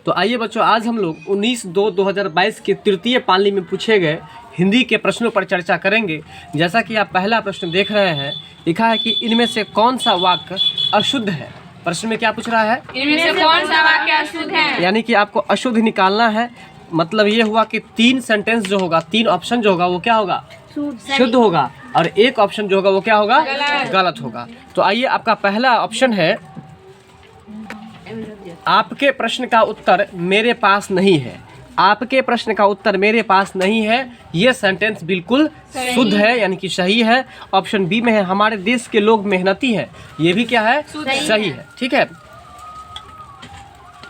तो आइए बच्चों, आज हम लोग 19/2/2022 के तृतीय पाली में पूछे गए हिंदी के प्रश्नों पर चर्चा करेंगे। जैसा कि आप पहला प्रश्न देख रहे हैं, लिखा है कि इनमें से कौन सा वाक्य अशुद्ध है। प्रश्न में क्या पूछ रहा है? इनमें से कौन सा वाक्य अशुद्ध है। यानी कि आपको अशुद्ध निकालना है। मतलब ये हुआ कि 3 सेंटेंस जो होगा, 3 ऑप्शन जो होगा वो क्या होगा? शुद्ध होगा, और एक ऑप्शन जो होगा वो क्या होगा? गलत होगा। तो आइए, आपका पहला ऑप्शन है, आपके प्रश्न का उत्तर मेरे पास नहीं है। आपके प्रश्न का उत्तर मेरे पास नहीं है, ये सेंटेंस बिल्कुल शुद्ध है, यानी कि सही है। ऑप्शन बी में है, हमारे देश के लोग मेहनती हैं, ये भी क्या है? सही है। ठीक है।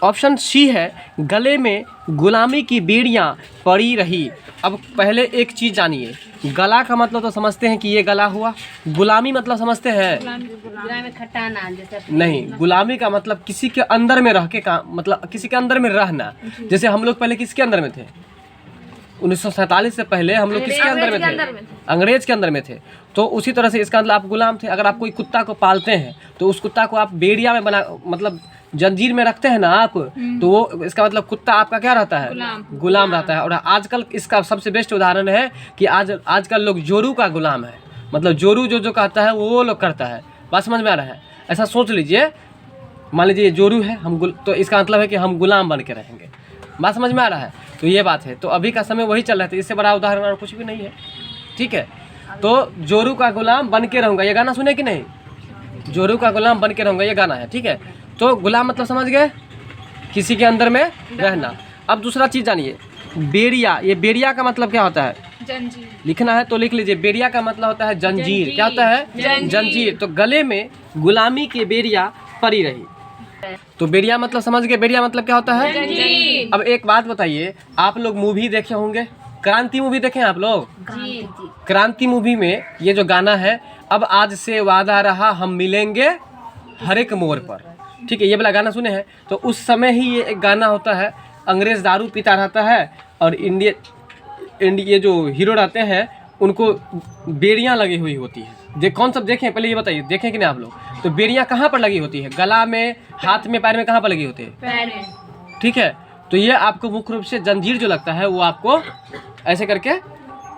ऑप्शन सी है, गले में गुलामी की बेड़ियां पड़ी रही। अब पहले एक चीज़ जानिए, गला का मतलब तो समझते हैं कि ये गला हुआ। गुलामी मतलब समझते हैं? नहीं, गुलामी का मतलब किसी के अंदर में रह के काम, मतलब किसी के अंदर में रहना। जैसे हम लोग पहले किसके अंदर में थे? 1947 से पहले हम लोग किसके अंदर में थे? अंग्रेज के अंदर में थे। तो उसी तरह से इसका मतलब आप गुलाम थे। अगर आप कोई कुत्ता को पालते हैं तो उस कुत्ता को आप बेड़िया में बना, मतलब जंजीर में रखते हैं ना आप, तो वो इसका मतलब कुत्ता आपका क्या रहता है? गुलाम रहता है। और आजकल इसका सबसे बेस्ट उदाहरण है कि आजकल लोग जोरू का गुलाम है। मतलब जोरू जो कहता है वो लोग करता है। बात समझ में आ रहा है? ऐसा सोच लीजिए, मान लीजिए ये जोरू है, तो इसका मतलब है कि हम गुलाम बन के रहेंगे। बात समझ में आ रहा है? तो ये बात है। तो अभी का समय वही चल रहा है, इससे बड़ा उदाहरण और कुछ भी नहीं है। ठीक है। तो जोरू का गुलाम बन के रहूँगा, ये गाना सुने कि नहीं? जोरू का गुलाम बन के रहूँगा, ये गाना है। ठीक है। तो गुलाम मतलब समझ गए, किसी के अंदर में रहना। अब दूसरा चीज़ जानिए, बेड़िया। ये बेड़िया का मतलब क्या होता है? जंजीर। लिखना है तो लिख लीजिए, बेड़िया का मतलब होता है जंजीर। क्या होता है? जंजीर। तो गले में गुलामी की बेड़िया पड़ी रही। तो बेड़िया मतलब समझ गए, बेड़िया मतलब क्या होता है? जंजीर। अब एक बात बताइए, आप लोग मूवी देखे होंगे, क्रांति मूवी देखे हैं आप लोग? क्रांति मूवी में ये जो गाना है, अब आज से वादा रहा हम मिलेंगे हर एक मोड़ पर। ठीक है, ये वाला गाना सुने हैं? तो उस समय ही ये एक गाना होता है, अंग्रेज दारू पीता रहता है और ये जो हीरो रहते हैं उनको बेड़ियां लगी हुई होती है। कौन सब देखें? पहले ये बताइए, देखें कि नहीं आप लोग? तो बेड़ियां कहाँ पर लगी होती है? गला में, हाथ में, पैर में, कहाँ पर लगी होती है? पैर में। ठीक है। तो ये आपको मुख्य रूप से जंजीर जो लगता है वो आपको ऐसे करके,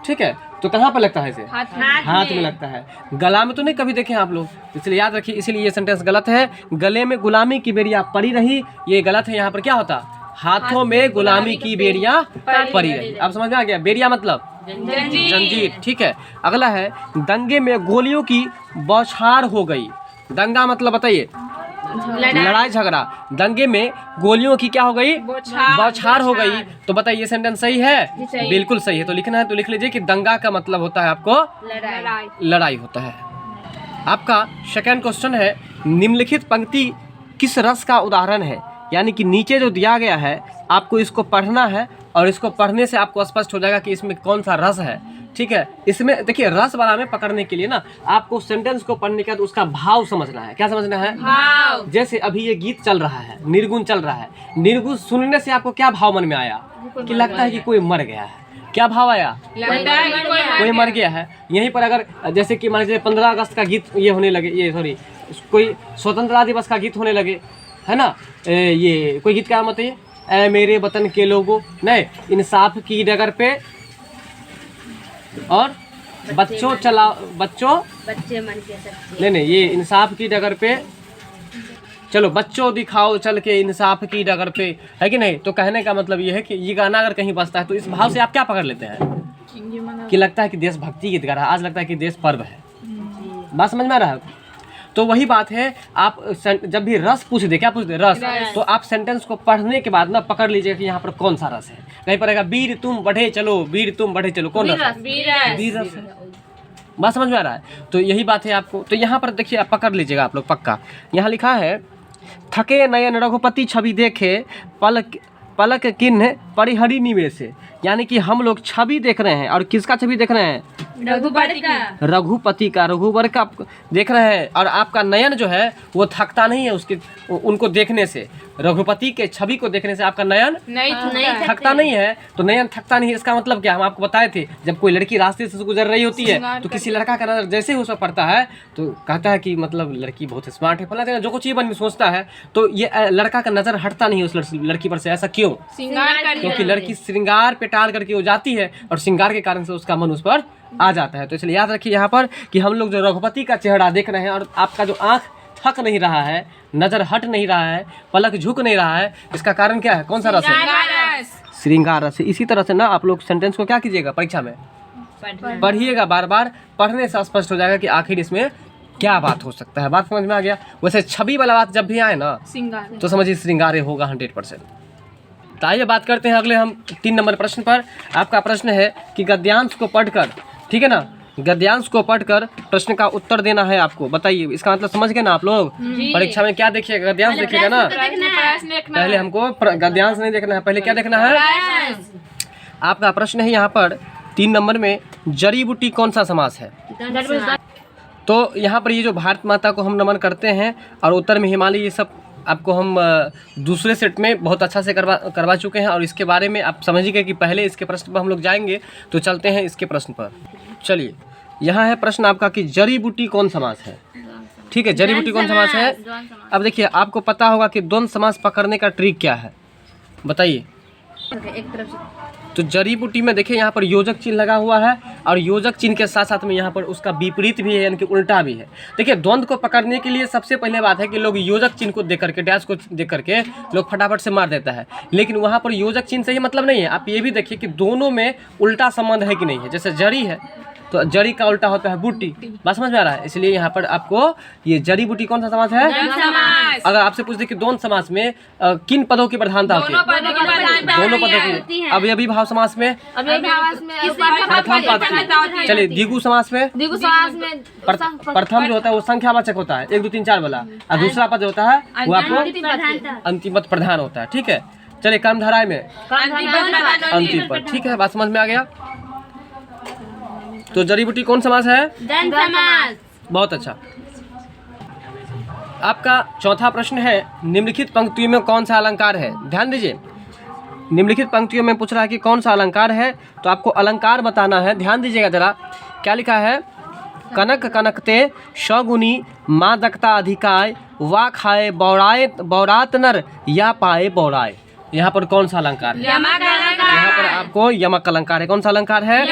ठीक है, तो कहाँ पर लगता है? इसे हाथ में लगता है। गला में तो नहीं कभी देखे आप लोग, इसलिए याद रखिए, इसीलिए ये सेंटेंस गलत है। गले में गुलामी की बेड़ियां पड़ी रही, ये गलत है। यहाँ पर क्या होता? हाथों में गुलामी की बेड़ियां पड़ी रही। अब समझ में आ गया? बेड़िया मतलब जंजीर। ठीक है। अगला है, दंगे में गोलियों की बौछार हो गई। दंगा मतलब बताइए? लड़ाई झगड़ा। दंगे में गोलियों की क्या हो गई? बौछार हो गई। तो बताइए, ये सेंटेंस सही है? बिल्कुल सही है। तो लिखना है तो लिख लीजिए कि दंगा का मतलब होता है आपको लड़ाई होता है। आपका सेकंड क्वेश्चन है, निम्नलिखित पंक्ति किस रस का उदाहरण है? यानी कि नीचे जो दिया गया है आपको इसको पढ़ना है, और इसको पढ़ने से आपको स्पष्ट हो जाएगा कि इसमें कौन सा रस है। ठीक है। इसमें देखिए, रस वाला में पकड़ने के लिए ना आपको सेंटेंस को पढ़ने के बाद उसका भाव समझना है। क्या समझना है? भाव। जैसे अभी ये गीत चल रहा है, निर्गुण चल रहा है। निर्गुण सुनने से आपको क्या भाव मन में आया? कि लगता है कि कोई मर गया है। क्या भाव आया? कोई मर गया है। यहीं पर अगर जैसे कि मान लीजिए 15 अगस्त का गीत ये होने लगे, ये सॉरी, कोई स्वतंत्रता दिवस का गीत होने लगे, है ना? ये कोई गीत क्या मत है? ऐ मेरे वतन के लोगों, नहीं, इंसाफ की डगर पे और बच्चे मन के सच्चे। नहीं, ये इंसाफ की डगर पे चलो, बच्चों दिखाओ चल के इंसाफ की डगर पे, है कि नहीं? तो कहने का मतलब ये है कि ये गाना अगर कहीं बजता है तो इस भाव से आप क्या पकड़ लेते हैं? कि लगता है कि देशभक्ति गीत गा रहा है, आज लगता है कि देश पर्व है। बात समझ में आ रहा है? तो वही बात है, आप जब भी रस पूछ दे, क्या पूछ दे? रस। तो आप सेंटेंस को पढ़ने के बाद ना पकड़ लीजिएगा कि यहाँ पर कौन सा रस है। कहीं पर आएगा वीर तुम बढ़े चलो, वीर तुम बढ़े चलो, कौन रस? वीर रस है। बात समझ में आ रहा है? तो यही बात है आपको। तो यहाँ पर देखिए, आप पकड़ लीजिएगा आप लोग पक्का। यहाँ लिखा है, थके नयन रघुपति छवि देखे, पलक किन्ह परिहरी निवेशे। यानी कि हम लोग छवि देख रहे हैं, और किसका छवि देख रहे हैं? रघुपति का। रघुपति का, रघुवर का देख रहे हैं। और आपका नयन जो है वो थकता नहीं है उसके उनको देखने से, रघुपति के छवि को देखने से आपका नयन नहीं थकता नहीं है। तो नयन थकता नहीं है, इसका मतलब क्या हम आपको बताए थे, जब कोई लड़की रास्ते से गुजर रही होती है तो किसी लड़का का नजर जैसे ही उस पर पड़ता है तो कहता है कि मतलब लड़की बहुत स्मार्ट है, फला जो कुछ ये बन सोचता है, तो ये लड़का का नजर हटता नहीं है उस लड़की पर से। ऐसा क्यों? श्रृंगार क्योंकि लड़की श्रृंगार पे टाल करके वो जाती है और श्रृंगार के कारण से उसका मन उस पर आ जाता है। तो इसलिए याद रखिए यहाँ पर कि हम लोग जो रघुपति का चेहरा देख रहे हैं और आपका जो आँख थक नहीं रहा है, नजर हट नहीं रहा है, पलक झुक नहीं रहा है, इसका कारण क्या है? कौन सा रस है? श्रृंगार रस है। इसी तरह से ना आप लोग सेंटेंस को क्या कीजिएगा, परीक्षा में पढ़िएगा, बार बार पढ़ने से स्पष्ट हो जाएगा कि आखिर इसमें क्या बात हो सकता है। बात समझ में आ गया? वैसे छवि वाला बात जब भी आए ना श्रृंगार तो समझिए श्रृंगार होगा 100%। तो आइए बात करते हैं अगले हम 3 नंबर प्रश्न पर। आपका प्रश्न है कि गद्यांश को पढ़कर, ठीक है ना, गद्यांश को पढ़कर प्रश्न का उत्तर देना है आपको। बताइए इसका मतलब समझ गए ना आप लोग? परीक्षा में क्या देखिएगा? गद्यांश देखिएगा ना। पहले हमको गद्यांश नहीं देखना है, पहले क्या देखना है? आपका प्रश्न है यहाँ पर 3 नंबर में, जड़ी बूटी कौन सा समास है? तो यहाँ पर ये जो भारत माता को हम नमन करते हैं और उत्तर में हिमालय, ये सब आपको हम दूसरे सेट में बहुत अच्छा से करवा चुके हैं और इसके बारे में आप समझिए कि पहले इसके प्रश्न पर हम लोग जाएंगे। तो चलते हैं इसके प्रश्न पर। चलिए, यहाँ है प्रश्न आपका कि जड़ी बूटी कौन समास है। ठीक है, जड़ी बूटी कौन समास है? अब देखिए, आपको पता होगा कि द्वंद्व समास पकड़ने का ट्रिक क्या है, बताइए। तो जड़ी बूटी में देखिए यहाँ पर योजक चिन्ह लगा हुआ है और योजक चिन्ह के साथ साथ में यहाँ पर उसका विपरीत भी है, यानी कि उल्टा भी है। देखिए, द्वंद्व को पकड़ने के लिए सबसे पहले बात है कि लोग योजक चिन्ह को देख करके, डैश को देख करके लोग फटाफट से मार देता है, लेकिन वहाँ पर योजक चिन्ह से ही मतलब नहीं है। आप ये भी देखिए कि दोनों में उल्टा संबंध है कि नहीं है। जैसे जड़ी है तो जड़ी का उल्टा होता है बूटी, बात समझ में आ रहा है? इसलिए यहाँ पर आपको ये जड़ी बूटी कौन सा समास है? अगर आपसे पूछ दे कि द्वंद्व समास में किन पदों की प्रधानता होती है? दोनों पदों की। अव्ययीभाव समास में प्रथम पद की। चलिए, द्विगु समास में प्रथम जो होता है वो संख्यावाचक होता है, 1 2 3 4 वाला, और दूसरा पद जो होता है वो आपको अंतिम पद प्रधान होता है। ठीक है, चलिए, कर्मधारय में अंतिम पद। ठीक है, बात समझ में आ गया? तो जड़ी बूटी कौन समास है? बहुत अच्छा। आपका चौथा प्रश्न है, निम्नलिखित पंक्तियों में कौन सा अलंकार है? ध्यान दीजिए, निम्नलिखित पंक्तियों में पूछ रहा है कि कौन सा अलंकार है, तो आपको अलंकार बताना है। ध्यान दीजिएगा जरा, क्या लिखा है? कनक कनकते शगुनी माँ दकता अधिकाय, वा खाए बौराए बौरात नर, या पाए बौराए। यहाँ पर कौन सा अलंकार है? यहाँ पर आपको यमक अलंकार है। कौन सा अलंकार है?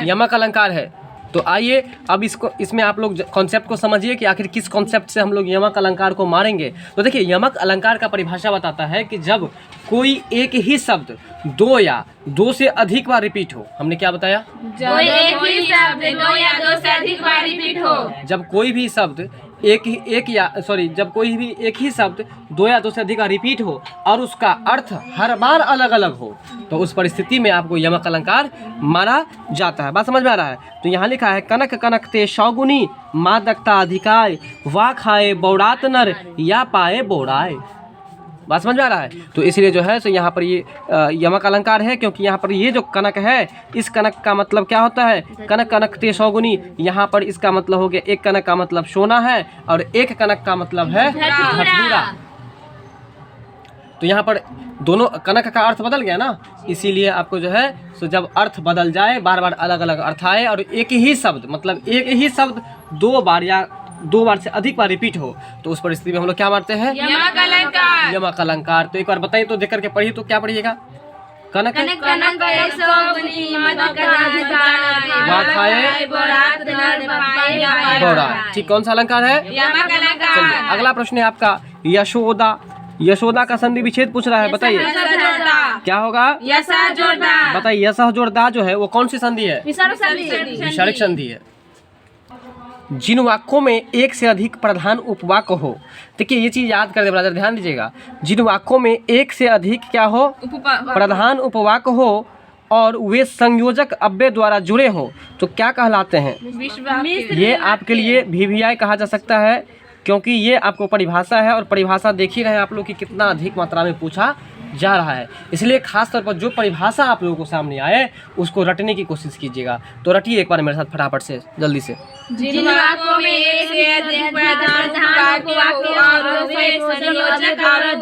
यमक अलंकार है। तो आइए अब इसमें आप लोग कॉन्सेप्ट को समझिए कि आखिर किस कॉन्सेप्ट से हम लोग यमक अलंकार को मारेंगे। तो देखिए, यमक अलंकार का परिभाषा बताता है कि जब कोई एक ही शब्द 2 या 2 से अधिक बार रिपीट हो। हमने क्या बताया? कोई एक ही शब्द 2 या 2 से अधिक बार रिपीट हो। जब कोई भी शब्द जब कोई भी एक ही शब्द 2 या 2 से अधिक रिपीट हो और उसका अर्थ हर बार अलग अलग हो, तो उस परिस्थिति में आपको यमक अलंकार माना जाता है। बात समझ में आ रहा है? तो यहाँ लिखा है, कनक कनकते शौगुनी माँ दकता अधिकाय, वा खाए बौरात नर, या पाए बौराए। बात समझ में आ रहा है? तो इसलिए जो है सो यहाँ पर ये यमक अलंकार है, क्योंकि यहाँ पर ये जो कनक है, इस कनक का मतलब क्या होता है? कनक कनकते शौगुनी। यहाँ पर इसका मतलब हो गया, एक कनक का मतलब सोना है और एक कनक का मतलब है धतूरा। तो यहाँ पर दोनों कनक का अर्थ बदल गया ना, इसीलिए आपको जो है सो जब अर्थ बदल जाए, बार बार अलग अलग अर्थ आए और एक ही शब्द मतलब एक ही शब्द 2 बार या 2 बार से अधिक बार रिपीट हो, तो उस परिस्थिति में हम लोग क्या मारते हैं? यमक अलंकार। यमक अलंकार। तो एक बार बताइए तो देख करके पढ़िए, तो क्या पढ़िएगा? कनक बौरात। ठीक, कौन सा अलंकार है? चलिए, अगला प्रश्न है आपका, यशोदा। यशोदा का संधि विच्छेद पूछ रहा है, बताइए क्या होगा? बताइए, यशः जोड़दा जो है वो कौन सी संधि है? विसर्ग संधि है। जिन वाक्यों में एक से अधिक प्रधान उपवाक्य हो, देखिए ये चीज याद कर दे ब्रदर, ध्यान दीजिएगा। जिन वाक्यों में एक से अधिक क्या हो? प्रधान उपवाक्य हो और वे संयोजक अव्यय द्वारा जुड़े हो, तो क्या कहलाते हैं? ये आपके लिए VVI कहा जा सकता है, क्योंकि ये आपको परिभाषा है और परिभाषा देख ही रहे हैं आप लोग कि कितना अधिक मात्रा में पूछा जा रहा है। इसलिए खास तौर पर जो परिभाषा आप लोगों को सामने आए उसको रटने की कोशिश कीजिएगा। तो रटिए एक बार मेरे साथ फटाफट से, जल्दी से। जिन वाक्यों में एक से अधिक प्रधान वाक्य और वे संयोजक और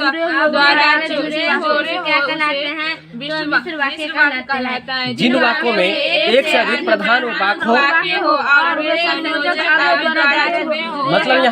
द्वारा जुड़े हो क्या कहलाते हैं? मिश्र वाक्य कहलाता है। जिन वाक्यों में एक से अधिक प्रधान वाक्य हो और वे संयोजक और द्वारा जुड़े हो, मतलब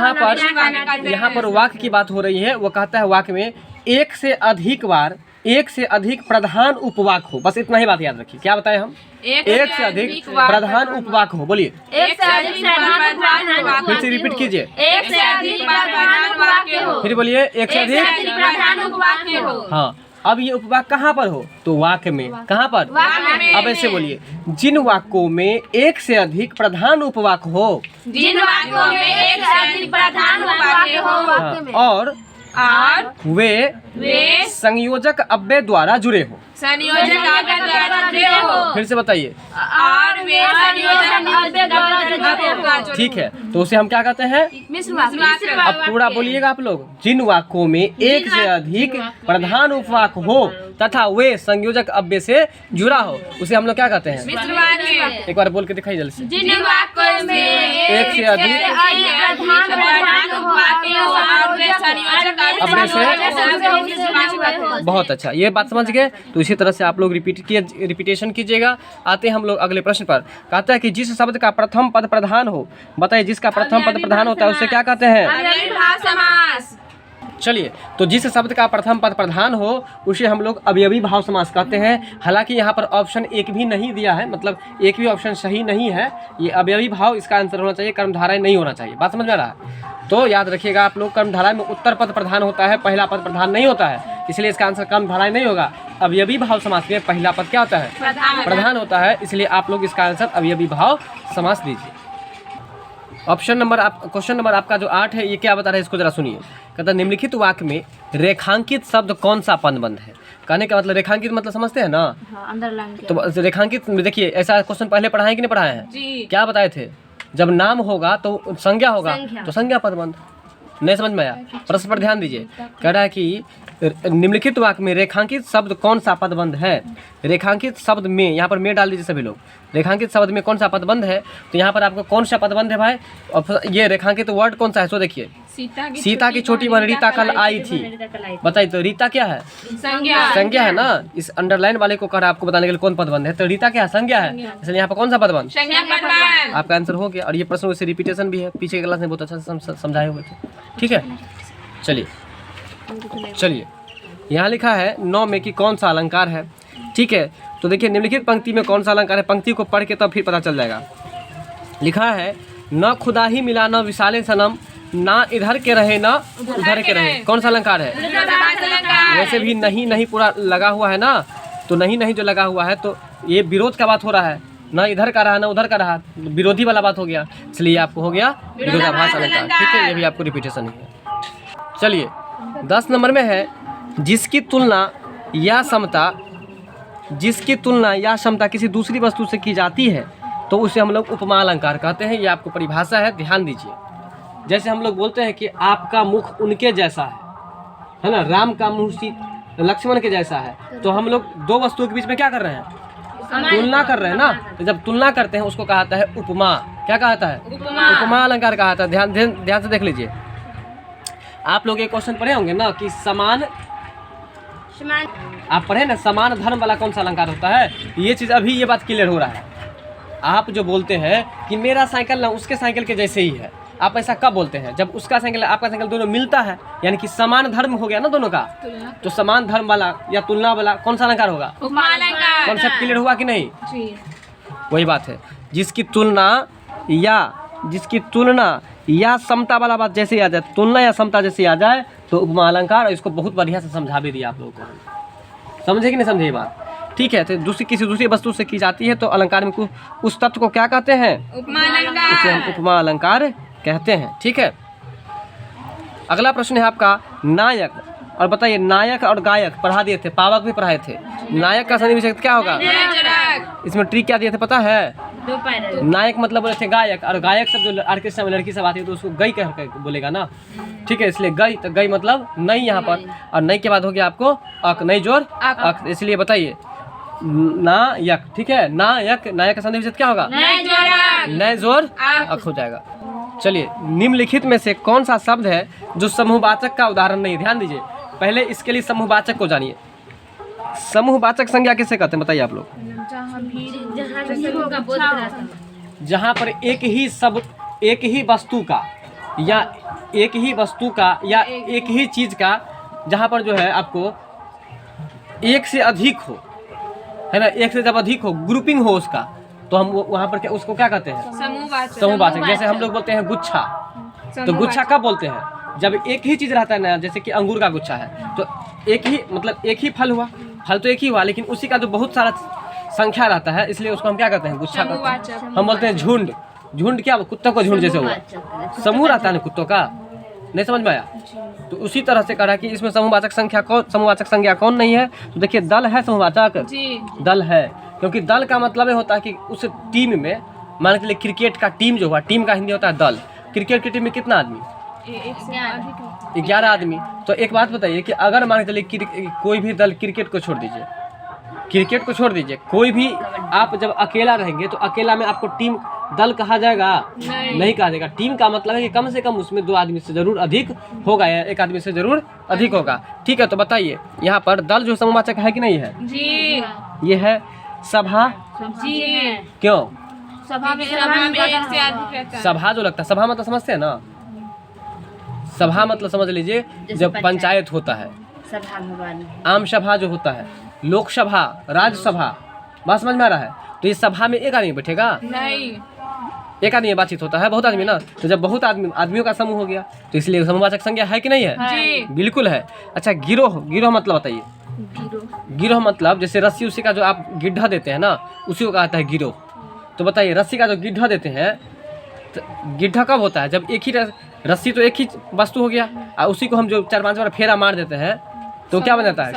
यहाँ पर वाक्य की बात हो रही है। वो कहता है वाक्य में एक से अधिक बार एक से अधिक प्रधान उपवाक हो। बस इतना ही बात याद रखिए। क्या बताएं हम? एक से अधिक प्रधान उपवाक हो। बोलिए, एक से अधिक प्रधान, फिर से रिपीट कीजिए। एक से अधिक प्रधान वाक्य हो। फिर बोलिए, एक से अधिक प्रधान वाक्य हो। हाँ, अब ये उपवाक कहाँ पर हो? तो वाक्य में। कहाँ पर? वाक्य में। अब ऐसे बोलिए, जिन वाक्यों में एक से अधिक प्रधान उपवाक हो, जिन वाक्यों में एक से अधिक प्रधान वाक्य हो, और वे संयोजक अव्यय द्वारा जुड़े हो। संयोजक अव्यय द्वारा जुड़े हो। फिर से बताइए। और वे संयोजक अव्यय द्वारा जुड़े हो। ठीक है, तो उसे हम क्या कहते हैं? मिश्र वाक्य। अब पूरा बोलिएगा आप लोग। जिन वाक्यों में एक से अधिक प्रधान उपवाक हो तथा वे संयोजक अव्यय से जुड़ा हो, उसे हम लोग क्या कहते हैं? मिश्र वाक्य। एक बार बोल के दिखाइए जल्दी से। जिन वाक्यों में एक से अधिक प्रधान वाक्य हो और वे संयोजक अव्यय से। बहुत अच्छा, ये बात समझ गए। तो इसी तरह से आप लोग रिपीटेशन कीजिएगा। आते हैं हम लोग अगले प्रश्न पर। कहता है कि जिस शब्द का प्रथम पद प्रधान हो, बताइए जिसका प्रथम पद प्रधान होता है उसे क्या कहते हैं? अव्ययीभाव समास। चलिए, तो जिस शब्द का प्रथम पद प्रधान हो उसे हम लोग अवयवी भाव समास कहते हैं। हालांकि यहाँ पर ऑप्शन एक भी नहीं दिया है, मतलब एक भी ऑप्शन सही नहीं है। ये अवयवी भाव इसका आंसर होना चाहिए, कर्मधारय नहीं होना चाहिए। बात समझ में आ रहा है? तो याद रखिएगा आप लोग, कर्मधारय में उत्तर पद प्रधान होता है, पहला पद प्रधान नहीं होता है, इसलिए इसका आंसर कर्मधारय नहीं होगा। अवयवी भाव समास में पहला पद क्या होता है? प्रधान होता है, इसलिए आप लोग इसका आंसर अवयवी भाव समास दीजिए। क्वेश्चन नंबर आपका जो 8 है, ये क्या बता रहा है इसको जरा सुनिए। कहता है निम्नलिखित वाक्य में रेखांकित शब्द कौन सा पदबंध है? कहने का मतलब रेखांकित मतलब समझते हैं ना? तो रेखांकित देखिए, ऐसा क्वेश्चन पहले पढ़ाए कि नहीं पढ़ाए हैं? क्या बताए थे? जब नाम होगा तो संज्ञा होगा, तो संज्ञा पदबंध। नहीं समझ में आया? प्रश्न पर ध्यान दीजिए। कह रहा है कि निम्नलिखित वाक्य में रेखांकित शब्द कौन सा पदबंध है? रेखांकित शब्द में, यहाँ पर में डाल दीजिए सभी लोग। रेखांकित शब्द में कौन सा पदबंध है? तो यहाँ पर आपको कौन सा पदबंध है भाई? और ये रेखांकित वर्ड कौन सा है? सो देखिए, सीता की छोटी बहन रीता कल आई थी। बताइए, तो रीता क्या है? संज्ञा है ना। इस अंडरलाइन वाले को कह रहा है आपको बताने के लिए कौन पदबंध है, तो रीता क्या है? संज्ञा है। इसलिए यहाँ पर कौन सा पदबंध? आपका आंसर हो गया। और ये प्रश्न वैसे रिपीटेशन भी है, पीछे के क्लास में बहुत अच्छा से समझाए हुए थे। ठीक है, चलिए यहाँ लिखा है 9 में कि कौन सा अलंकार है। ठीक है, तो देखिए निम्नलिखित पंक्ति में कौन सा अलंकार है, पंक्ति को पढ़ के तब फिर पता चल जाएगा। लिखा है न खुदा ही मिला न विशाले सनम, ना इधर के रहे ना उधर के रहे। कौन सा अलंकार है? वैसे भी नहीं पूरा लगा हुआ है ना, तो नहीं जो लगा हुआ है तो ये विरोध का बात हो रहा है। ना इधर का रहा ना उधर का रहा, विरोधी वाला बात हो गया, इसलिए आपको हो गया विरोधाभास अलंकार। ठीक है, ये भी आपको रिपीटेशन है। चलिए 10 नंबर में है जिसकी तुलना या समता किसी दूसरी वस्तु से की जाती है तो उसे हम लोग उपमा अलंकार कहते हैं। ये आपको परिभाषा है, ध्यान दीजिए। जैसे हम लोग बोलते हैं कि आपका मुख उनके जैसा है ना, राम का मुख लक्ष्मण के जैसा है, तो हम लोग दो वस्तुओं के बीच में क्या कर रहे हैं? तुलना कर रहे हैं ना। तो जब तुलना करते हैं उसको कहता है उपमा। क्या कहता है? उपमा अलंकार कहता है। ध्यान से देख लीजिए। आप लोग एक क्वेश्चन पढ़े होंगे ना कि समान, आप पढ़े ना, समान धर्म वाला कौन सा अलंकार होता है? ये चीज़ अभी ये बात क्लियर हो रहा है। आप जो बोलते हैं कि मेरा साइकिल ना उसके साइकिल के जैसे ही है, आप ऐसा कब बोलते हैं? जब उसका साइकिल आपका साइकिल दोनों मिलता है, यानी कि समान धर्म हो गया ना दोनों का। तो समान धर्म वाला या तुलना वाला कौन सा अलंकार होगा? कॉन्सेप्ट क्लियर हुआ कि नहीं? वही बात है, जिसकी तुलना या समता वाला बात जैसे आ जाए, तुलना या समता जैसे आ जाए तो उपमा अलंकार। इसको बहुत बढ़िया से समझा भी दिया आप लोगों को, समझे कि नहीं समझे ये बात? ठीक है, तो किसी दूसरी वस्तु से की जाती है तो अलंकार में उस तत्व को क्या कहते हैं? उसे हम उपमा अलंकार कहते हैं। ठीक है, अगला प्रश्न है आपका नायक। और बताइए, नायक और गायक पढ़ा दिए थे, पावक भी पढ़ाए थे। नायक का सन्निविष्ट क्या होगा? इसमें ट्रिक क्या दिए थे पता है? दो पैर नायक मतलब बोले थे गायक, और गायक सब जो ऑर्केस्ट्रा में लड़की सब आती है तो उसको गई कह के बोलेगा ना, ठीक है। इसलिए गई, तो गई मतलब नई यहाँ पर, और नई के बाद हो गया आपको अक, नई जोर अक। इसलिए बताइए नायक, ठीक है। नायक, नायक का संधि विच्छेद क्या होगा? नए जोर अक हो जाएगा। चलिए, निम्नलिखित में से कौन सा शब्द है जो समूहवाचक का उदाहरण नहीं? ध्यान दीजिए, पहले इसके लिए समूहवाचक को जानिए। समूहवाचक संज्ञा किसे कहते हैं बताइए आप लोग? जहाँ पर एक ही शब्द, एक ही वस्तु का या एक ही वस्तु का या एक ही चीज का, जहाँ पर जो है आपको एक से अधिक हो, है ना, एक से जब अधिक हो, ग्रुपिंग हो उसका, तो हम वहाँ पर क्या, उसको क्या कहते हैं? समूहवाचक। जैसे हम लोग बोलते हैं गुच्छा, तो गुच्छा कब बोलते हैं? जब एक ही चीज रहता है ना, जैसे कि अंगूर का गुच्छा है तो एक ही, मतलब एक ही फल हुआ, फल तो एक ही हुआ, लेकिन उसी का जो बहुत सारा संख्या रहता है, इसलिए उसको हम क्या कहते हैं? गुच्छा कहते हैं। हम बोलते हैं झुंड। झुंड क्या? कुत्तों का झुंड जैसे हुआ, समूह रहता है ना कुत्तों का, नहीं समझ में आया? तो उसी तरह से कहा कि इसमें समूहवाचक संख्या कौन, समूहवाचक संज्ञा कौन नहीं है? तो देखिए, दल है समूहवाचक, दल है, क्योंकि दल का मतलब ये होता है कि उस टीम में, मान के लिए क्रिकेट का टीम जो हुआ, टीम का हिंदी होता है दल। क्रिकेट की टीम में कितना आदमी? 11 आदमी। तो एक बात बताइए कि अगर मान के चलिए कोई भी दल, क्रिकेट को छोड़ दीजिए, क्रिकेट को छोड़ दीजिए, कोई भी आप जब अकेला रहेंगे तो अकेला में आपको टीम दल कहा जाएगा? नहीं कहा जाएगा। टीम का मतलब है कि कम से कम उसमें 2 आदमी से जरूर अधिक होगा या 1 आदमी से जरूर अधिक होगा, ठीक है। तो बताइए, यहाँ पर दल जो समूहवाचक है कि नहीं है? जी। ये है सभा। जी। क्यों? सभा में एक से अधिक रहता है। सभा जो लगता है, सभा मतलब समझते हैं ना? सभा मतलब समझ लीजिए जब पंचायत होता है, आम सभा जो होता है, लोकसभा, राज्यसभा, बात समझ में आ रहा है? तो ये सभा में एक आदमी बैठेगा? नहीं, एक आदमी बातचीत होता है, बहुत आदमी ना, तो जब बहुत आदमियों का समूह हो गया तो इसलिए समूहवाचक संज्ञा है कि नहीं है? जी। बिल्कुल है। अच्छा, गिरोह, गिरोह मतलब बताइए। गिरोह मतलब जैसे रस्सी उसी का जो आप गिड्ढा देते हैं ना, उसी को कहता है गिरोह। तो बताइए, रस्सी का जो गिड्ढा देते हैं, तो गिड्ढा कब होता है? जब एक ही रस्सी तो एक ही वस्तु हो गया, और उसी को हम जो 4-5 बार फेरा मार देते हैं तो क्या बन जाता है?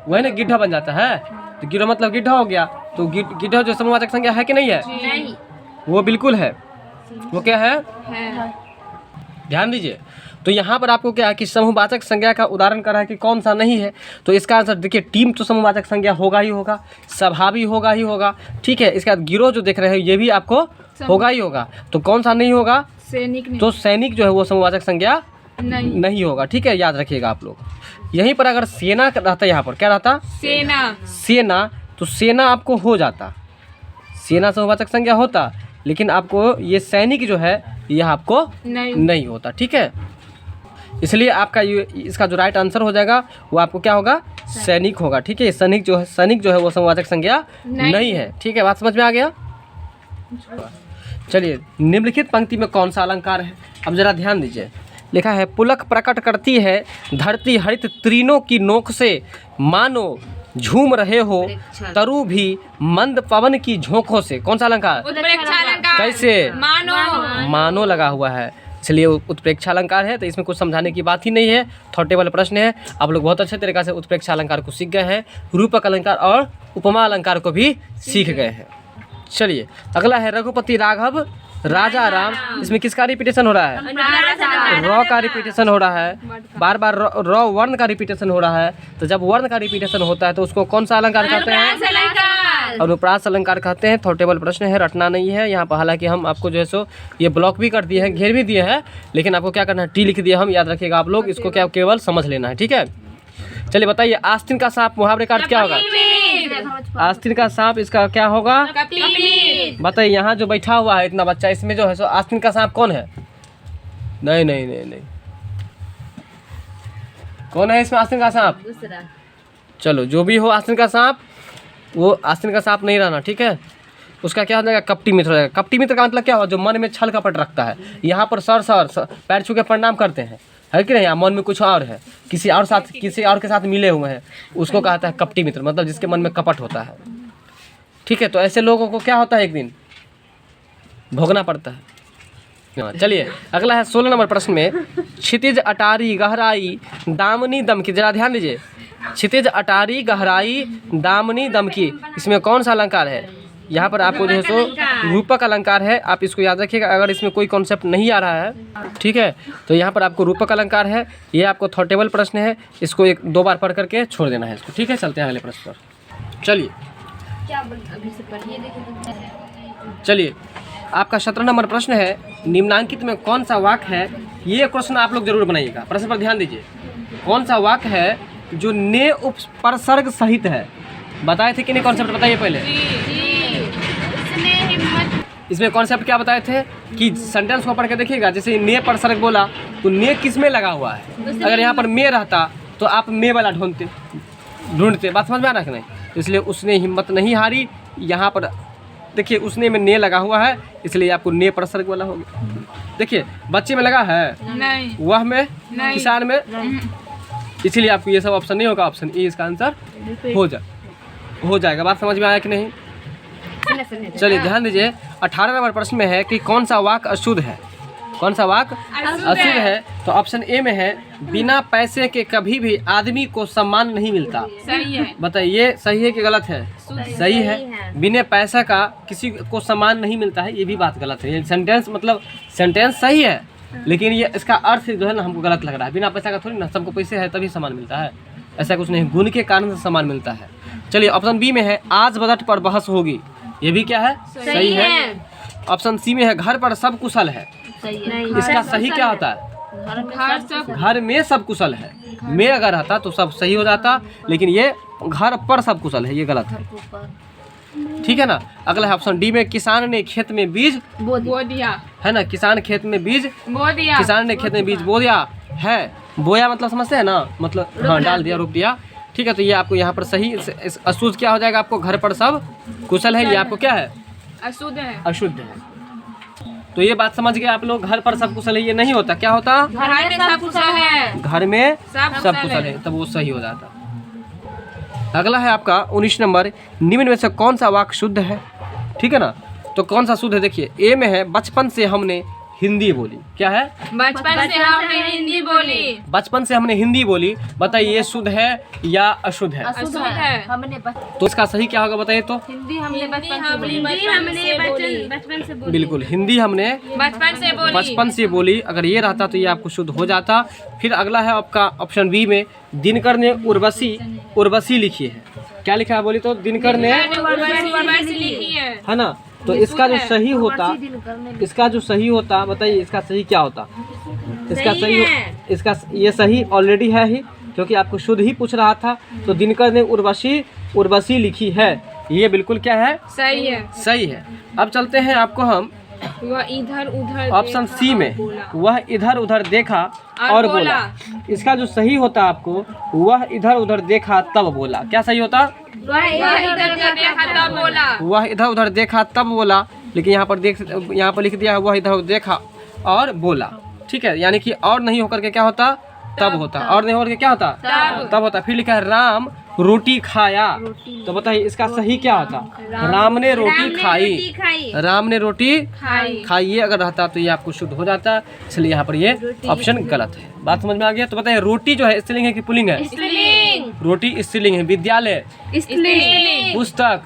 वही ना, गिड्ढा बन जाता है। तो गिरोह मतलब गिड्ढा हो गया। तो गिड्ढा जो समूहवाचक संज्ञा है कि नहीं है? नहीं, वो बिल्कुल है। वो क्या है? ध्यान दीजिए। तो यहाँ पर आपको क्या है कि समूहवाचक संज्ञा का उदाहरण कर रहा है कि कौन सा नहीं है। तो इसका आंसर देखिए, टीम तो समूहवाचक संज्ञा होगा ही होगा, सभा भी होगा ही होगा, ठीक है। इसके बाद गिरोह जो देख रहे हैं ये भी आपको होगा ही होगा। तो कौन सा नहीं होगा? सैनिक। तो सैनिक जो है वो समूहवाचक संज्ञा नहीं होगा, ठीक है, याद रखिएगा आप लोग। यहीं पर अगर सेना रहता, यहाँ पर क्या रहता? सेना। सेना, तो सेना आपको हो जाता, सेना समूहवाचक संज्ञा होता, लेकिन आपको ये सैनिक जो है यह आपको नहीं होता, ठीक है। इसलिए आपका ये, इसका जो राइट आंसर हो जाएगा वो आपको क्या होगा? सैनिक होगा, ठीक है। सैनिक जो है वो समूहवाचक संज्ञा नहीं है, ठीक है। बात समझ में आ गया? चलिए, निम्नलिखित पंक्ति में कौन सा अलंकार है? अब जरा ध्यान दीजिए। लिखा है, पुलक प्रकट करती है धरती हरित तृणों की नोक से, मानो झूम रहे हो तरु भी मंद पवन की झोंकों से। कौन सा अलंकार? उत्प्रेक्षालंकार। कैसे? मानो। मानो लगा हुआ है, इसलिए उत्प्रेक्षालंकार है। तो इसमें कुछ समझाने की बात ही नहीं है, थॉटेबल प्रश्न है। आप लोग बहुत अच्छे तरीके से उत्प्रेक्षालंकार को सीख गए हैं, रूपक अलंकार और उपमा अलंकार को भी सीख गए हैं। चलिए, अगला है रघुपति राघव राजा राम। इसमें किसका रिपीटेशन हो रहा है? रॉ का रिपीटेशन हो रहा है, बार बार रॉ वर्ण का रिपीटेशन हो रहा है। तो जब वर्ण का रिपीटेशन होता है तो उसको कौन सा अलंकार कहते हैं? अनुप्रास अलंकार कहते हैं। थॉटेबल प्रश्न है, रटना नहीं है यहाँ पर। हालांकि हम आपको जो है सो ये ब्लॉक भी कर दिए हैं, घेर भी दिए हैं, लेकिन आपको क्या करना है? टी लिख दिया हम, याद रखिएगा आप लोग, इसको क्या केवल समझ लेना है, ठीक है। चलिए बताइए, आस्तीन का सांप मुहावरे का अर्थ क्या होगा? आस्तीन का सांप, इसका क्या होगा? बताइए, यहाँ जो बैठा हुआ है इतना बच्चा, इसमें जो है सो आस्तीन का सांप कौन है? नहीं नहीं नहीं नहीं, कौन है इसमें आस्तीन का सांप? चलो, जो भी हो आस्तीन का सांप, वो आस्तीन का सांप नहीं रहना, ठीक है। उसका क्या हो जाएगा? कपटी मित्र हो जाएगा। कपटी मित्र का मतलब क्या हुआ? जो मन में छल कपट रखता है। यहाँ पर सर पैर छू के प्रणाम करते हैं, है कि नहीं? मन में कुछ और है, किसी और के साथ मिले हुए हैं, उसको कहता है कपटी मित्र, मतलब जिसके मन में कपट होता है, ठीक है। तो ऐसे लोगों को क्या होता है? एक दिन भोगना पड़ता है। चलिए, अगला है 16 नंबर प्रश्न में, क्षितिज अटारी गहराई दामनी दम की। जरा ध्यान दीजिए, क्षितिज अटारी गहराई दामनी दम की, इसमें कौन सा अलंकार है? यहाँ पर आपको जो है सो रूपक अलंकार है, आप इसको याद रखिएगा। अगर इसमें कोई कॉन्सेप्ट नहीं आ रहा है, ठीक है, तो यहाँ पर आपको रूपक अलंकार है, ये आपको थॉटेबल प्रश्न है, इसको 1-2 बार पढ़ करके छोड़ देना है इसको, ठीक है। चलते हैं अगले प्रश्न पर। चलिए आपका 17 नंबर प्रश्न है, निम्नांकित में कौन सा वाक्य है, ये क्वेश्चन आप लोग जरूर बनाइएगा। प्रश्न पर ध्यान दीजिए, कौन सा वाक्य है जो ने उपसर्ग सहित है। बताए थे कि नहीं कॉन्सेप्ट, बताइए पहले। इसमें कॉन्सेप्ट क्या बताए थे कि सेंटेंस को पढ़ के देखिएगा, जैसे ने परसर्ग बोला तो ने किस में लगा हुआ है। अगर यहाँ पर में रहता तो आप में वाला ढूंढते, बात समझ में आ रहा है कि नहीं। इसलिए उसने हिम्मत नहीं हारी, यहाँ पर देखिए उसने में ने लगा हुआ है, इसलिए आपको ने परसर्ग वाला हो गया। देखिए बच्चे में लगा है नहीं, वह में नहीं, किसान में नहीं। इसलिए आपको ये सब ऑप्शन नहीं होगा, ऑप्शन ए इसका आंसर हो जाएगा। बात समझ में आया कि नहीं। चलिए ध्यान दीजिए, 18 नंबर प्रश्न में है कि कौन सा वाक्य अशुद्ध है। कौन सा वाक्य अशुद्ध है, तो ऑप्शन ए में है, बिना पैसे के कभी भी आदमी को सम्मान नहीं मिलता। सही है, बताइए सही है कि गलत है। सही है, बिना पैसा का किसी को सम्मान नहीं मिलता है, ये भी बात गलत है। ये सेंटेंस मतलब सेंटेंस सही है, लेकिन ये इसका अर्थ जो है ना हमको गलत लग रहा है। बिना पैसा का थोड़ी ना, सबको पैसे है तभी सम्मान मिलता है, ऐसा कुछ नहीं, गुण के कारण से सम्मान मिलता है। चलिए ऑप्शन बी में है, आज बजट पर बहस होगी, ये भी क्या है, सही है। ऑप्शन सी में है, घर पर सब कुशल है, इसका सही क्या होता है, घर में सब कुशल है। में अगर रहता तो सब सही हो जाता, लेकिन ये घर पर सब कुशल है, ये गलत है, ठीक है ना। अगला है ऑप्शन डी में, किसान ने खेत में बीज बो दिया, है ना, किसान खेत में बीज बो दिया, किसान ने खेत में बीज बो दिया है। बोया मतलब समझते हैं ना, मतलब हाँ डाल दिया, रोप दिया, ठीक है। तो ये आपको यहाँ पर सही, अशुद्ध क्या हो जाएगा आपको, घर पर सब कुशल है, ये आपको क्या है, अशुद्ध है, अशुद्ध है। तो ये बात समझ गए आप लोग, घर पर सब कुशल है, ये नहीं होता, क्या होता, घर में सब कुशल है, घर में सब कुशल है, तब वो सही हो जाता। अगला है आपका 19 नंबर, निम्न में से कौन सा वाक्य शुद्ध है, ठीक है ना। तो कौन सा शुद्ध है, देखिए ए में है, बचपन से हमने हिंदी बोली, क्या है, बचपन से हमने हिंदी बोली, बचपन से हमने हिंदी बोली। बताइए ये शुद्ध है या अशुद्ध है, अशुद्ध है। तो इसका सही क्या होगा बताइए, तो हिंदी हमने बचपन से बोली, बिल्कुल हिंदी हमने बचपन से बोली, अगर ये रहता तो ये आपको शुद्ध हो जाता। फिर अगला है आपका ऑप्शन बी में, दिनकर ने उर्वशी लिखी है, क्या लिखा है बोली, तो दिनकर ने उर्वशी लिखी है ना। तो इसका जो सही होता, इसका जो सही होता, बताइए इसका सही क्या होता, इसका सही इसका ये सही ऑलरेडी है ही, क्योंकि आपको शुद्ध ही पूछ रहा था। तो दिनकर ने उर्वशी लिखी है, ये बिल्कुल क्या है, सही है, सही है। अब चलते हैं आपको हम वह इधर उधर, ऑप्शन सी में, वह इधर उधर देखा और बोला। इसका जो सही होता आपको, वह इधर उधर देखा तब बोला, क्या सही होता, वह इधर उधर देखा तब बोला, लेकिन यहाँ पर लिख दिया है वह इधर उधर देखा और बोला, ठीक है। यानी कि और नहीं होकर के क्या होता, तब होता, और नहीं होकर के क्या होता, तब होता। फिर लिखा है राम रोटी खाया, तो बताइए इसका सही क्या होता, राम ने रोटी खाई, राम ने रोटी खाई अगर रहता तो ये आपको शुद्ध हो जाता, इसलिए यहाँ पर ये ऑप्शन गलत है। बात समझ में आ गया। तो बताइए रोटी जो है स्त्रीलिंग है कि पुल्लिंग है, रोटी स्त्रीलिंग है, विद्यालय पुस्तक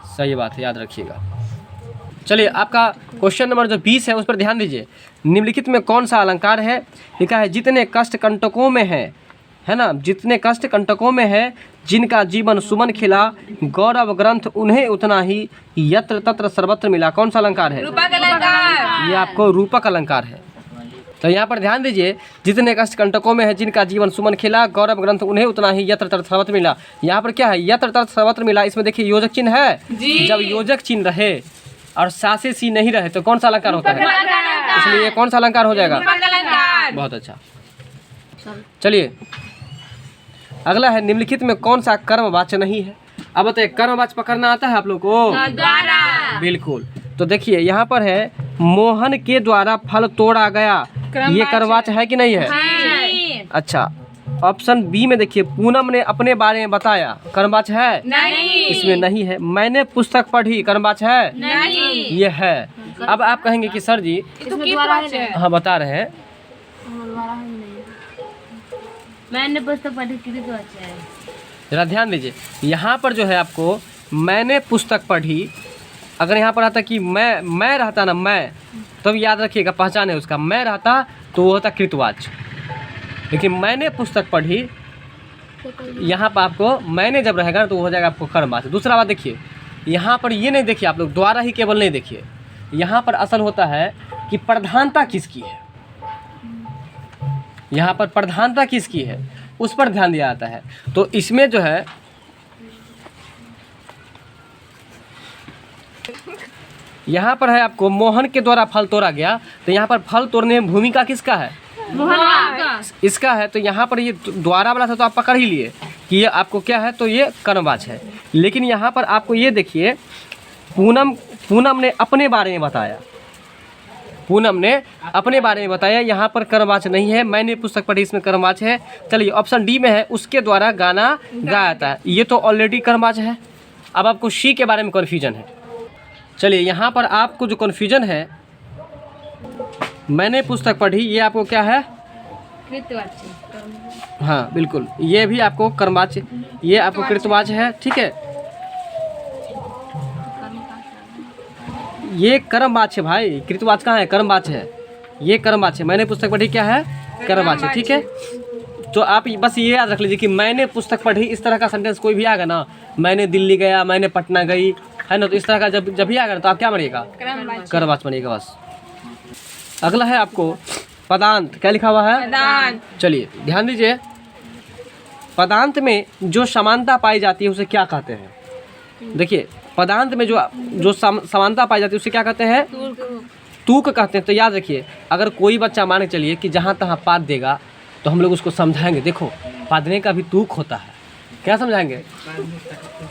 सही बात है, याद रखिएगा। चलिए आपका क्वेश्चन नंबर जो 20 है उस पर ध्यान दीजिए, निम्नलिखित में कौन सा अलंकार है, लिखा है जितने कष्ट कंटकों में है ना, जितने कष्ट कंटकों में है, जिनका जीवन सुमन खिला, गौरव ग्रंथ उन्हें उतना ही, यत्र तत्र सर्वत्र मिला। कौन सा अलंकार है, रूपक अलंकार, ये आपको रूपक अलंकार है। तो यहाँ पर ध्यान दीजिए, जितने कष्ट कंटकों में है, जिनका जीवन सुमन खिला, गौरव ग्रंथ उन्हें उतना ही, यत्र तत्र सर्वत्र मिला। यहाँ पर क्या है, यत्र तत्र सर्वत्र मिला, इसमें देखिए योजक चिन्ह है, जब योजक चिन्ह रहे और सासे सी नहीं रहे तो कौन सा अलंकार होता है, इसलिए कौन सा अलंकार हो जाएगा, बहुत अच्छा। चलिए अगला है, निम्नलिखित में कौन सा कर्मवाच्य नहीं है। अब बताइए कर्मवाच्य पकड़ना आता है आप लोग को, बिल्कुल। तो देखिए यहाँ पर है, मोहन के द्वारा फल तोड़ा गया, ये कर्मवाच्य है कि नहीं है, अच्छा। ऑप्शन बी में देखिए, पूनम ने अपने बारे में बताया, कर्मवाच्य है, नहीं, इसमें नहीं है। मैंने पुस्तक पढ़ी, कर्मवाच्य है, नहीं, ये है। अब आप कहेंगे कि सर जी हाँ बता रहे हैं, मैंने पुस्तक पढ़ी, जरा ध्यान दीजिए, यहाँ पर जो है आपको मैंने पुस्तक पढ़ी, अगर यहाँ पर आता कि मैं रहता ना, मैं, तब याद रखिएगा पहचान है उसका, मैं रहता तो वो होता कृतवाच्य। लेकिन मैंने पुस्तक पढ़ी, यहाँ पर आपको मैंने जब रहेगा ना तो वो हो जाएगा आपको कर्मवाच्य। दूसरा बात देखिए, यहाँ पर ये नहीं देखिए आप लोग, द्वारा ही केवल नहीं देखिए, यहाँ पर असल होता है कि प्रधानता किसकी है, यहाँ पर प्रधानता किसकी है उस पर ध्यान दिया जाता है। तो इसमें जो है यहाँ पर है आपको मोहन के द्वारा फल तोड़ा गया, तो यहाँ पर फल तोड़ने में भूमिका किसका है, इसका है। तो यहाँ पर ये द्वारा वाला था तो आप पकड़ ही लिए कि ये आपको क्या है, तो ये कर्मवाच्य है। लेकिन यहाँ पर आपको ये देखिए, पूनम ने अपने बारे में बताया, पूनम ने अपने बारे में बताया, यहाँ पर कर्मवाच्य नहीं है। मैंने पुस्तक पढ़ी, इसमें कर्मवाच्य है। चलिए ऑप्शन डी में है, उसके द्वारा गाना गाया जाता है, ये तो ऑलरेडी कर्मवाच्य है। अब आपको सी के बारे में कन्फ्यूजन है। चलिए यहाँ पर आपको जो कन्फ्यूजन है, मैंने पुस्तक पढ़ी, ये आपको क्या है, हाँ बिल्कुल, ये भी आपको कर्मवाच्य, ये आपको कृतवाच्य है, ठीक है। ये कर्मवाच्य भाई, कृतवाच्य कहाँ है, कर्मवाच्य है, ये कर्मवाच्य। मैंने पुस्तक पढ़ी क्या है, कर्मवाच्य, ठीक है। तो आप बस ये याद रख लीजिए कि मैंने पुस्तक पढ़ी, इस तरह का सेंटेंस कोई भी आएगा ना, मैंने दिल्ली गया, मैंने पटना गई, है ना, तो इस तरह का जब भी आएगा ना तो आप क्या बनेगा, कर्मवाच्य बनेगा बस। अगला है आपको पदांत, क्या लिखा हुआ है, चलिए ध्यान दीजिए। पदांत में जो समानता पाई जाती है उसे क्या कहते हैं। देखिए पदांत में जो समानता पाई जाती है उसे क्या कहते हैं, तूक कहते हैं। तो याद रखिए, अगर कोई बच्चा मान के चलिए कि जहाँ तहाँ पाद देगा तो हम लोग उसको समझाएंगे, देखो पादने का भी तूक होता है। क्या समझाएंगे,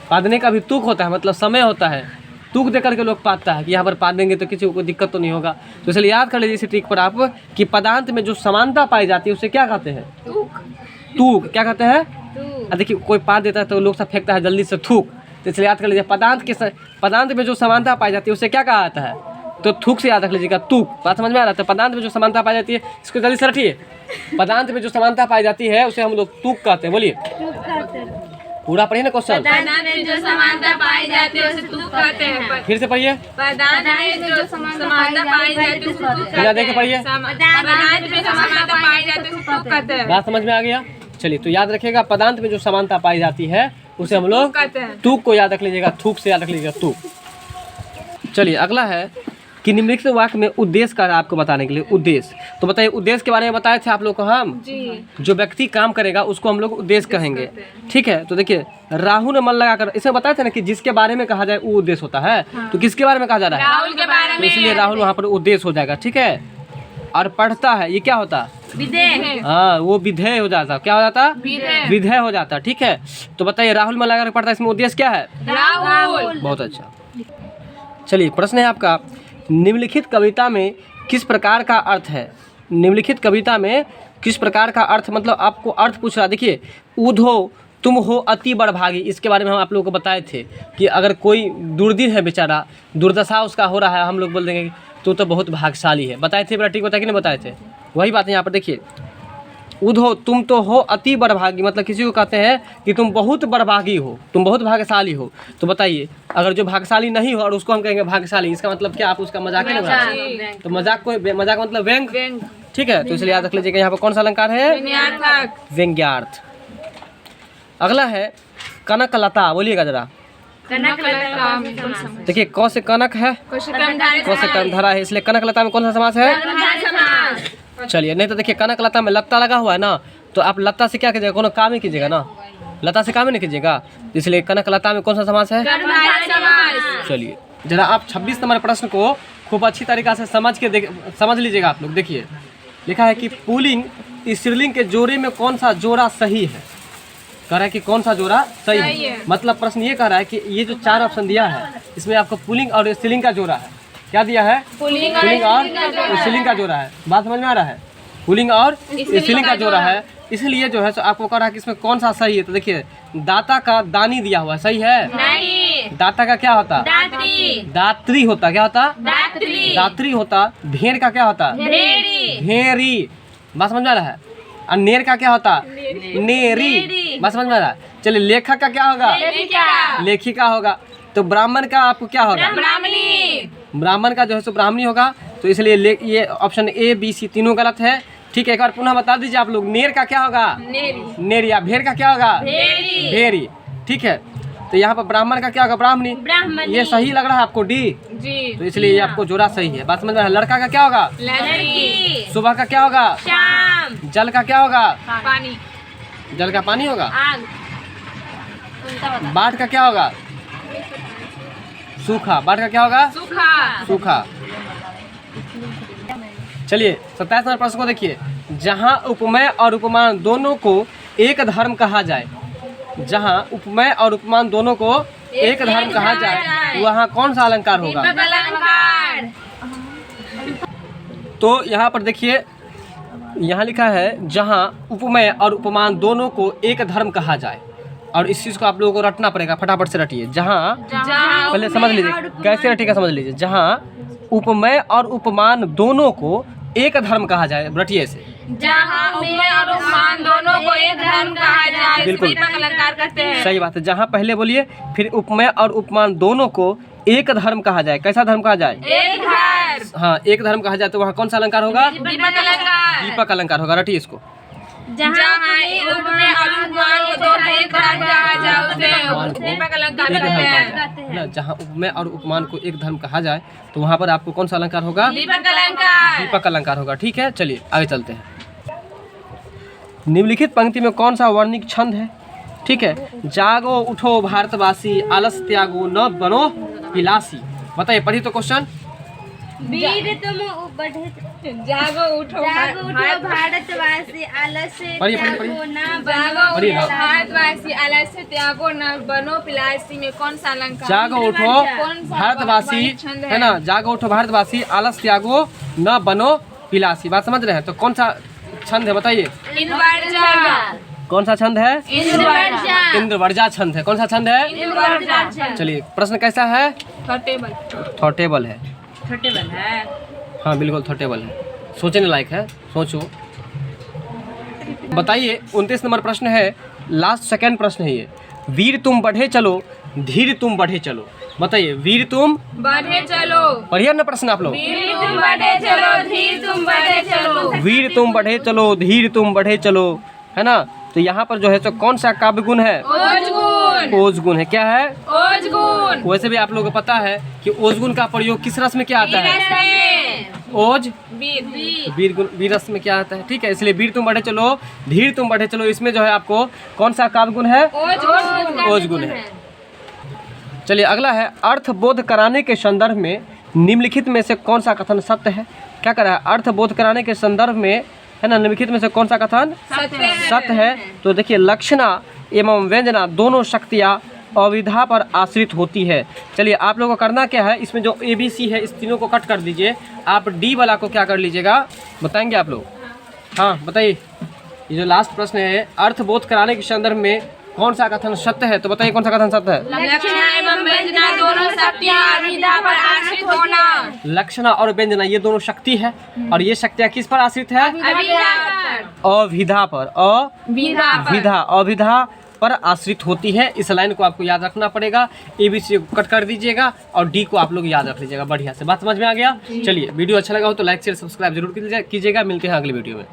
पादने का भी तूक होता है, मतलब समय होता है, तूक दे करके लोग पादता है कि यहाँ पर पाद देंगे तो किसी को दिक्कत तो नहीं होगा। तो इसलिए याद कर लीजिए इसी ट्रिक पर आप कि पदांत में जो समानता पाई जाती है उसे क्या कहते हैं, तूक। क्या कहते हैं, देखिए कोई पाद देता है तो लोग सब फेंकता है जल्दी से थूक, तो इसलिए याद कर लीजिए पदांत में जो समानता पाई जाती है उसे क्या कहा जाता है, तो थूक से याद रख लीजिएगा, तूक। बात समझ में आ रहा है। पदांत में जो समानता पाई जाती है, इसको जल्दी से रखिए, पदांत में जो समानता पाई जाती है उसे हम लोग तूक कहते हैं। बोलिए पूरा पढ़िए ना क्वेश्चन, जो समानता पाई जाती है उसे तूक कहते हैं। फिर से पढ़िए, पदार्थ में जो समानता पाई जाती है उसे तूक कहते बिना हैं। देखे पढ़िए, पदार्थ में जो समानता पाई जाती है उसे तूक कहते हैं। बात समझ में आ गया। चलिए तो याद रखिएगा, पदांत में जो समानता पाई जाती है उसे हम लोग तूक को याद रख लीजिएगा, थूक से याद रख लीजिएगा, तूक। चलिए अगला है कि निम्नलिखित वाक्य में उद्देश्य का आपको बताने के लिए, उद्देश्य। तो बताइए उद्देश्य के बारे में बताए थे आप लोग को हम जी। जो व्यक्ति काम करेगा उसको हम लोग उद्देश्य कहेंगे, ठीक है। तो देखिए राहुल ने मन लगाकर, इसमें बताए थे ना कि जिसके बारे में कहा जाए वो उद्देश्य होता है। हाँ। तो किसके बारे में कहा जा रहा है, राहुल के बारे में, तो इसलिए राहुल वहाँ पर उद्देश्य हो जाएगा, ठीक है। और पढ़ता है, ये क्या होता, विधेय, हाँ वो विधेय हो जाता, क्या हो जाता, विधेय हो जाता, ठीक है। तो बताइए राहुल मन लगाकर पढ़ता है, इसमें उद्देश्य क्या है, राहुल। बहुत अच्छा। चलिए प्रश्न है आपका, निम्नलिखित कविता में किस प्रकार का अर्थ है, निम्नलिखित कविता में किस प्रकार का अर्थ, मतलब आपको अर्थ पूछ रहा। देखिए ऊधो तुम हो अति बड़भागी, इसके बारे में हम आप लोगों को बताए थे कि अगर कोई दुर्दिन है बेचारा, दुर्दशा उसका हो रहा है, हम लोग बोल देंगे तो बहुत भाग्यशाली है। बताए थे, बड़ा ठीक बताया कि नहीं बताए थे, वही बात है यहाँ पर। देखिए ऊधो तुम तो हो अति बड़भागी, मतलब किसी को कहते हैं कि तुम बहुत बड़भागी हो, तुम बहुत भाग्यशाली हो। तो बताइए अगर जो भाग्यशाली नहीं हो और उसको हम कहेंगे भाग्यशाली, इसका मतलब क्या, आप उसका मजाक नहीं बना रहे, तो मजाक मतलब व्यंग, ठीक है। तो इसलिए याद रख लीजिएगा यहाँ पर कौन सा अलंकार है, व्यंग्यार्थ। अगला है कनकलता, बोलिएगा जरा। देखिए कौन से कनक है, कौन से कर्मधारा है, इसलिए कनकलता में कौन सा समास है। चलिए नहीं तो देखिए कनकलता में लत्ता लगा हुआ है ना, तो आप लत्ता से क्या कीजिएगा, कोनो काम ही कीजिएगा ना, लता से काम ही नहीं कीजिएगा, इसलिए कनकलता में कौन सा समास है। चलिए जरा आप 26 नंबर प्रश्न को खूब अच्छी तरीका से समझ लीजिएगा आप लोग। देखिए लिखा है कि पुल्लिंग स्त्रीलिंग के जोड़े में कौन सा जोड़ा सही है, कह रहा है कि कौन सा जोड़ा सही है। मतलब प्रश्न ये कह रहा है कि ये जो 4 ऑप्शन दिया है इसमें आपको पुल्लिंग और स्त्रीलिंग का जोड़ा है, क्या दिया है, पुल्लिंग और स्त्रीलिंग का जोड़ा है। बात समझ में आ रहा है, पुल्लिंग और स्त्रीलिंग का जोड़ा है, इसलिए जो है सो आपको कह रहा है कि इसमें कौन सा सही है। तो देखिए दाता का दानी दिया हुआ है, सही है नहीं। दाता का क्या होता, दात्री होता, क्या होता, दात्री होता। भेड़ का क्या होता, भेड़ी। बात समझ में आ रहा है। और नेर का क्या होता, नेरी। बात समझ में आ रहा है? चलिए लेखक का क्या होगा? लेखिका होगा। तो ब्राह्मण का आपको क्या होगा? ब्राह्मण का जो है सो ब्राह्मणी होगा। तो इसलिए ये ऑप्शन ए बी सी तीनों गलत है। ठीक है, एक बार पुनः बता दीजिए आप लोग। नेर का क्या होगा? नेरी। या भेड़ का क्या होगा? भेड़ी। ठीक है, तो यहाँ पर ब्राह्मण का क्या होगा? ब्राह्मणी। ये सही लग रहा है आपको डी जी, तो इसलिए ये आपको जोड़ा सही है। बात समझ में? लड़का का क्या होगा? लड़की। सुबह का क्या होगा? शाम। जल का क्या होगा? पानी। जल का पानी होगा। बाढ़ का क्या होगा? सूखा। बाढ़ का क्या होगा? सूखा। चलिए 27 नंबर प्रश्न को देखिए। जहाँ उपमेय और उपमान दोनों को एक धर्म कहा जाए, जहाँ उपमेय और उपमान दोनों को एक धर्म कहा जाए, वहाँ कौन सा अलंकार होगा? तो यहाँ पर देखिए, यहाँ लिखा है जहाँ उपमेय और उपमान दोनों को एक धर्म कहा जाए। और इस चीज़ को आप लोगों को रटना पड़ेगा, फटाफट से रटिए। जहाँ पहले समझ लीजिए कैसे रटिएगा, समझ लीजिए। जहाँ उपमेय और उपमान दोनों को एक धर्म कहा जाए, रटिए इसे। जहाँ उपमेय और उपमान दोनों को एक धर्म कहा जाए, बिल्कुल अलंकार करते हैं। सही बात है। जहाँ पहले बोलिए, फिर उपमेय और उपमान दोनों को एक धर्म कहा जाए। कैसा धर्म कहा जाए? एक धर्म। हाँ, एक धर्म कहा जाए। तो वहाँ कौन सा अलंकार होगा? दीपक अलंकार होगा। रटिए इसको। जहाँ उपमेय और उपमान को दोनों एक धर्म कहा जाए, उसे दीपक अलंकार कहते हैं। जहाँ उपमेय और उपमान को एक धर्म कहा जाए, तो वहाँ पर आपको कौन सा अलंकार होगा? दीपक अलंकार। दीपक अलंकार होगा। ठीक है, चलिए आगे चलते हैं। निम्नलिखित पंक्ति में कौन सा वर्णिक छंद है? ठीक है, जागो उठो भारतवासी, आलस त्यागो न बनो पिलासी। बताइए, पढ़िए तो क्वेश्चन। वीर तुम बढ़े, जागो उठो भारतवासी, आलस त्यागो न बनो, भारतवासी आलस त्यागो न बनो पिलासी में कौन सा अलंकार? जागो उठो भारतवासी, है ना? जागो उठो भारतवासी, आलस त्यागो न बनो पिलासी। बात समझ रहे हैं? तो कौन सा छंद है बताइए? कौन सा छंद है? इंद्रवर्जा छंद है। कौन सा छंद है? चलिए, प्रश्न कैसा है? थॉटेबल है। हाँ बिल्कुल थॉटेबल है, सोचने लायक है, सोचो। बताइए 29 नंबर प्रश्न है, लास्ट सेकंड प्रश्न है ये। वीर तुम बढ़े चलो, धीर तुम बढ़े चलो। बताइए, वीर तुम बढ़े चलो। पढ़िए ना प्रश्न आप लोग। वीर तुम बढ़े चलो, धीर तुम बढ़े चलो। वीर तुम बढ़े चलो, धीर तुम बढ़े चलो, है ना? तो यहाँ पर जो है तो कौन सा काव्य गुण है? ओज गुण है। क्या है? ओज गुण। वैसे भी आप लोगों को पता है कि ओज गुण का प्रयोग किस रस में क्या आता है? ओज वीर गुण, वीर रस में क्या आता है? ठीक है, इसलिए वीर तुम बढ़े चलो, धीर तुम बढ़े चलो, इसमें जो है आपको कौन सा काव्य गुण है? ओज गुण है। चलिए अगला है, अर्थ बोध कराने के संदर्भ में निम्नलिखित में से कौन सा कथन सत्य है? क्या कर रहा है? अर्थ बोध कराने के संदर्भ में, है ना, निम्नलिखित में से कौन सा कथन सत्य है? तो देखिए, लक्षणा एवं व्यंजना दोनों शक्तियाँ अविधा पर आश्रित होती है। चलिए आप लोगों को करना क्या है, इसमें जो ABC है इस तीनों को कट कर दीजिए। आप डी वाला को क्या कर लीजिएगा, बताएंगे आप लोग? हाँ बताइए, ये जो लास्ट प्रश्न है, अर्थ बोध कराने के संदर्भ में कौन सा कथन सत्य है? तो बताइए कौन सा कथन सत्य है? लक्षणा एवं व्यंजना दोनों शक्तियाँ अविधा पर आश्रित होना। लक्षणा और व्यंजना ये दोनों शक्ति है, और ये शक्तियाँ किस पर आश्रित है? अविधा पर। अविधा पर आश्रित होती है। इस लाइन को आपको याद रखना पड़ेगा। ABC को कट कर दीजिएगा और डी को आप लोग याद रख लीजिएगा। बढ़िया से बात समझ में आ गया? चलिए, वीडियो अच्छा लगा हो तो लाइक शेयर सब्सक्राइब जरूर कीजिएगा। मिलते हैं अगले वीडियो में।